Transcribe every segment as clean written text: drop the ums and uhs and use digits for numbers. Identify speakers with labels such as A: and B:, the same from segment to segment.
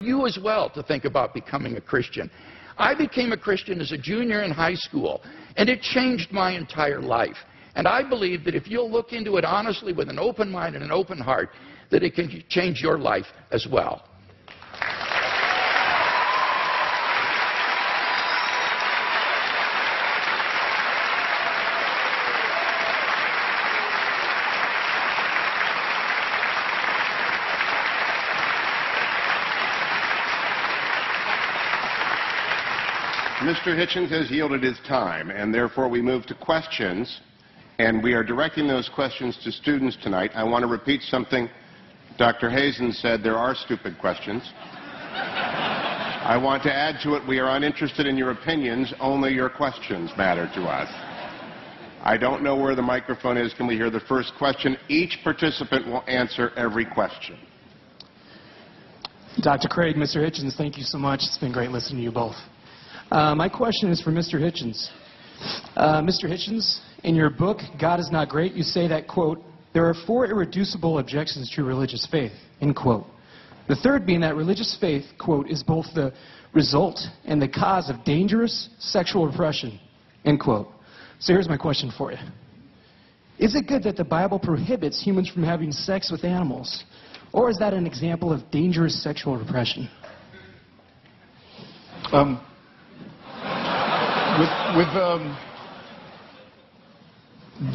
A: you as well to think about becoming a Christian. I became a Christian as a junior in high school, and it changed my entire life. And I believe that if you'll look into it honestly with an open mind and an open heart, that it can change your life as well.
B: Mr. Hitchens has yielded his time, and therefore we move to questions, and we are directing those questions to students tonight. I want to repeat something Dr. Hazen said: there are stupid questions. I want to add to it, we are uninterested in your opinions, only your questions matter to us. I don't know where the microphone is. Can we hear the first question? Each participant will answer every question.
C: Dr. Craig, Mr. Hitchens, thank you so much. It's been great listening to you both. My question is for Mr. Hitchens. Mr. Hitchens, in your book, God is Not Great, you say that, quote, there are 4 irreducible objections to religious faith, end quote. The third being that religious faith, quote, is both the result and the cause of dangerous sexual repression, end quote. So here's my question for you. Is it good that the Bible prohibits humans from having sex with animals? Or is that an example of dangerous sexual repression?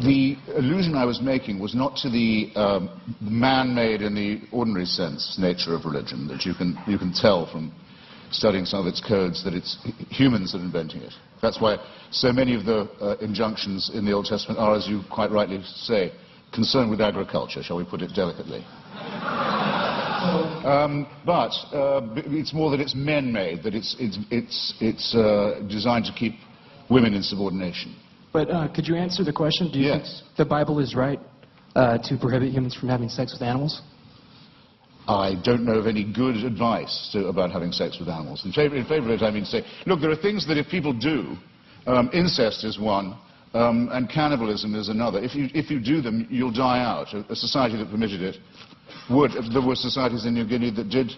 D: The allusion I was making was not to the man-made in the ordinary sense nature of religion, that you can tell from studying some of its codes that it's humans that are inventing it. That's why so many of the injunctions in the Old Testament are, as you quite rightly say, concerned with agriculture, shall we put it delicately. But it's more that it's men-made, that it's designed to keep women in subordination.
C: But could you answer the question? Do you think the Bible is right to prohibit humans from having sex with animals?
D: I don't know of any good advice about having sex with animals. In favor of it, I mean to say, look, there are things that if people do, incest is one, and cannibalism is another. If you do them, you'll die out. A society that permitted it would. There were societies in New Guinea that did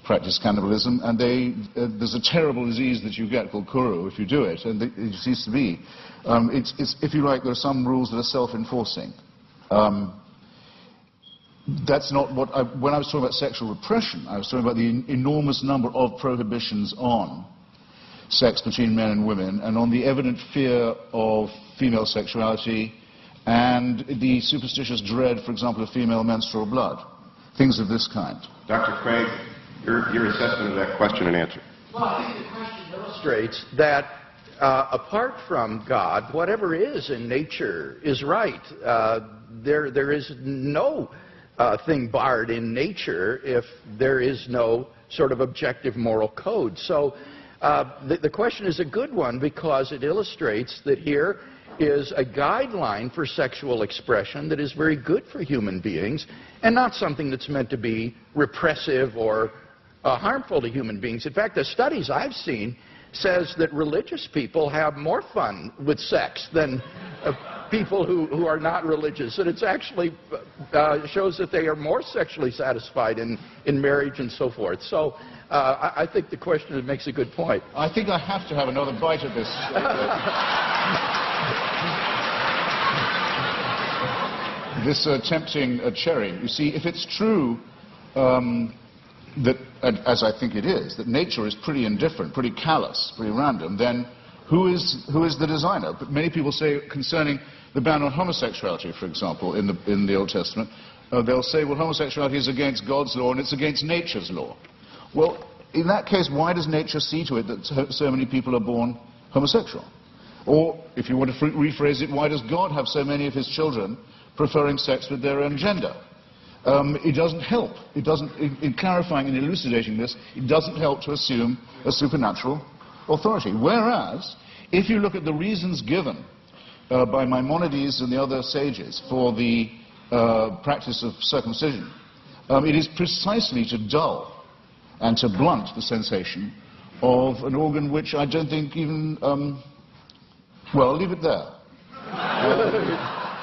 D: practice cannibalism, and there's a terrible disease that you get called kuru if you do it, and it seems to be. If you like, there are some rules that are self-enforcing. That's not what when I was talking about sexual repression, I was talking about the enormous number of prohibitions on sex between men and women, and on the evident fear of female sexuality, and the superstitious dread, for example, of female menstrual blood. Things of this kind.
B: Dr. Craig, your assessment of that question and answer.
A: Well, I think the question illustrates that apart from God, whatever is in nature is right. There is no thing barred in nature if there is no sort of objective moral code. So the question is a good one because it illustrates that here is a guideline for sexual expression that is very good for human beings and not something that's meant to be repressive or harmful to human beings. In fact, the studies I've seen says that religious people have more fun with sex than people who are not religious. And it actually shows that they are more sexually satisfied in marriage and so forth. So I think the question makes a good point.
D: I think I have to have another bite at this. This tempting cherry. You see, if it's true that, as I think it is, that nature is pretty indifferent, pretty callous, pretty random, then who is the designer? But many people say concerning the ban on homosexuality, for example, in the Old Testament, they'll say, well, homosexuality is against God's law and it's against nature's law. Well, in that case, why does nature see to it that so many people are born homosexual? Or, if you want to rephrase it, why does God have so many of his children preferring sex with their own gender? It doesn't help. It doesn't, in clarifying and elucidating this, it doesn't help to assume a supernatural authority. Whereas, if you look at the reasons given by Maimonides and the other sages for the practice of circumcision, it is precisely to dull and to blunt the sensation of an organ which I don't think even, well, I'll leave it there.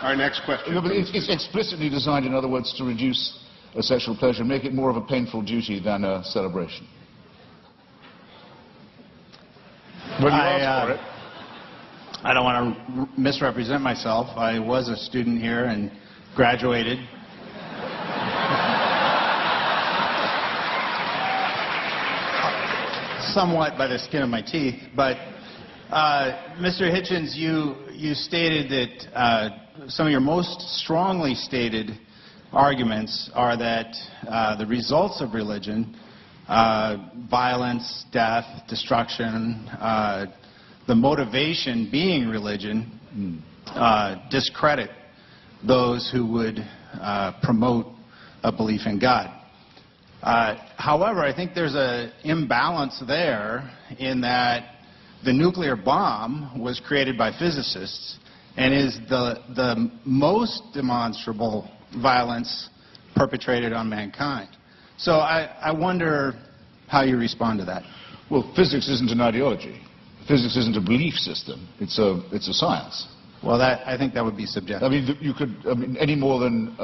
B: Our next question.
D: No, but it's explicitly designed, in other words, to reduce sexual pleasure, make it more of a painful duty than a celebration. Well, you asked for it.
E: I don't want to misrepresent myself. I was a student here and graduated. Somewhat by the skin of my teeth, but Mr. Hitchens, you stated that some of your most strongly stated arguments are that the results of religion, violence, death, destruction, the motivation being religion, discredit those who would promote a belief in God. However, I think there's an imbalance there in that the nuclear bomb was created by physicists and is the most demonstrable violence perpetrated on mankind. So I wonder how you respond to that.
D: Well, physics isn't an ideology. Physics isn't a belief system. It's a science.
E: Well, I think that would be subjective.
D: I mean, you could, any more than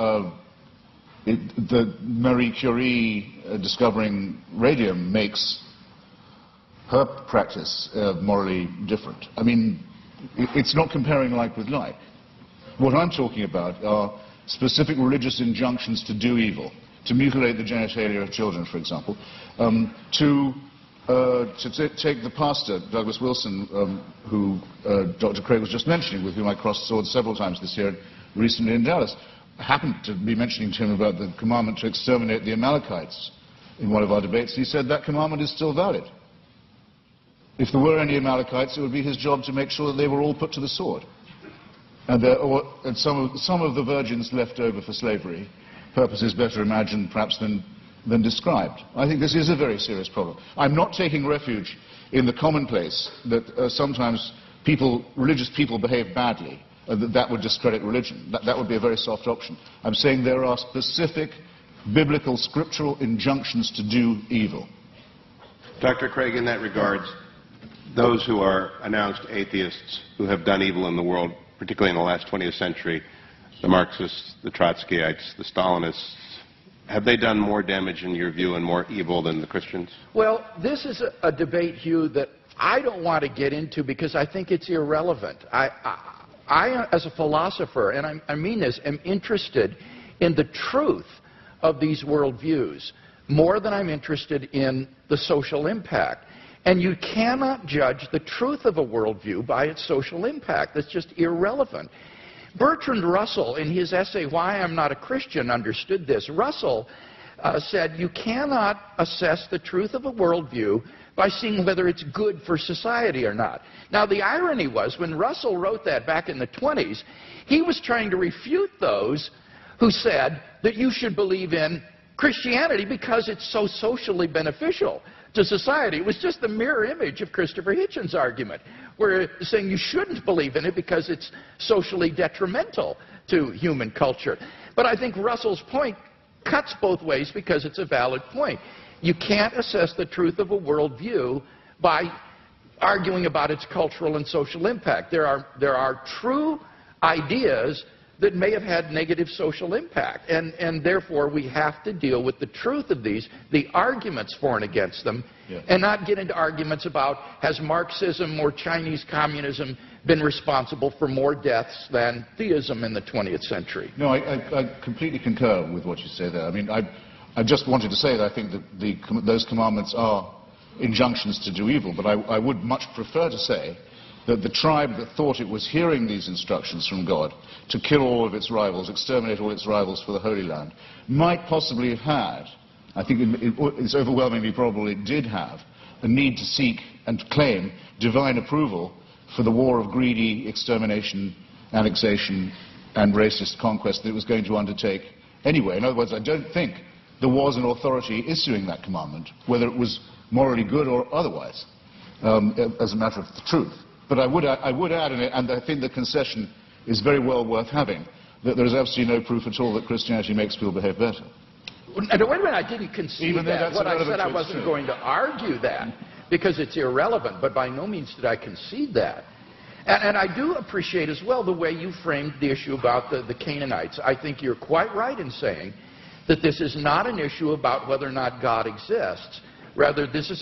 D: the Marie Curie discovering radium makes her practice morally different. I mean, it's not comparing like with like. What I'm talking about are specific religious injunctions to do evil, to mutilate the genitalia of children, for example, to take the pastor, Douglas Wilson, who Dr. Craig was just mentioning, with whom I crossed swords several times this year, recently in Dallas. I happened to be mentioning to him about the commandment to exterminate the Amalekites in one of our debates. He said that commandment is still valid. If there were any Amalekites, it would be his job to make sure that they were all put to the sword. And some of the virgins left over for slavery, purposes better imagined perhaps than described. I think this is a very serious problem. I'm not taking refuge in the commonplace that sometimes religious people behave badly. That would discredit religion. That would be a very soft option. I'm saying there are specific biblical, scriptural injunctions to do evil.
B: Dr. Craig, in that regard, those who are announced atheists who have done evil in the world, particularly in the last 20th century, the Marxists, the Trotskyites, the Stalinists, have they done more damage in your view and more evil than the Christians?
A: Well, this is a debate, Hugh, that I don't want to get into because I think it's irrelevant. I, as a philosopher, and I mean this, am interested in the truth of these worldviews more than I'm interested in the social impact. And you cannot judge the truth of a worldview by its social impact. That's just irrelevant. Bertrand Russell, in his essay, Why I'm Not a Christian, understood this. Russell said you cannot assess the truth of a worldview by seeing whether it's good for society or not. Now, the irony was, when Russell wrote that back in the 20s, he was trying to refute those who said that you should believe in Christianity because it's so socially beneficial to society. It was just the mirror image of Christopher Hitchens' argument, where saying you shouldn't believe in it because it's socially detrimental to human culture. But I think Russell's point cuts both ways because it's a valid point. You can't assess the truth of a worldview by arguing about its cultural and social impact. There are true ideas that may have had negative social impact, and therefore we have to deal with the truth of these, the arguments for and against them, and not get into arguments about has Marxism or Chinese communism been responsible for more deaths than theism in the 20th century.
D: No, I completely concur with what you say there. I mean, I just wanted to say that I think that those commandments are injunctions to do evil, but I would much prefer to say that the tribe that thought it was hearing these instructions from God to kill all of its rivals, exterminate all its rivals for the Holy Land, might possibly have had, I think it's overwhelmingly probable it did have, a need to seek and claim divine approval for the war of greedy extermination, annexation, and racist conquest that it was going to undertake anyway. In other words, I don't think there was an authority issuing that commandment, whether it was morally good or otherwise, as a matter of the truth. But I would add, and I think the concession is very well worth having, that there is absolutely no proof at all that Christianity makes people behave better.
A: No, wait a minute, I didn't concede that. What I said, I wasn't going to argue that because it's irrelevant, but by no means did I concede that. And I do appreciate as well the way you framed the issue about the Canaanites. I think you're quite right in saying that this is not an issue about whether or not God exists. Rather, this is a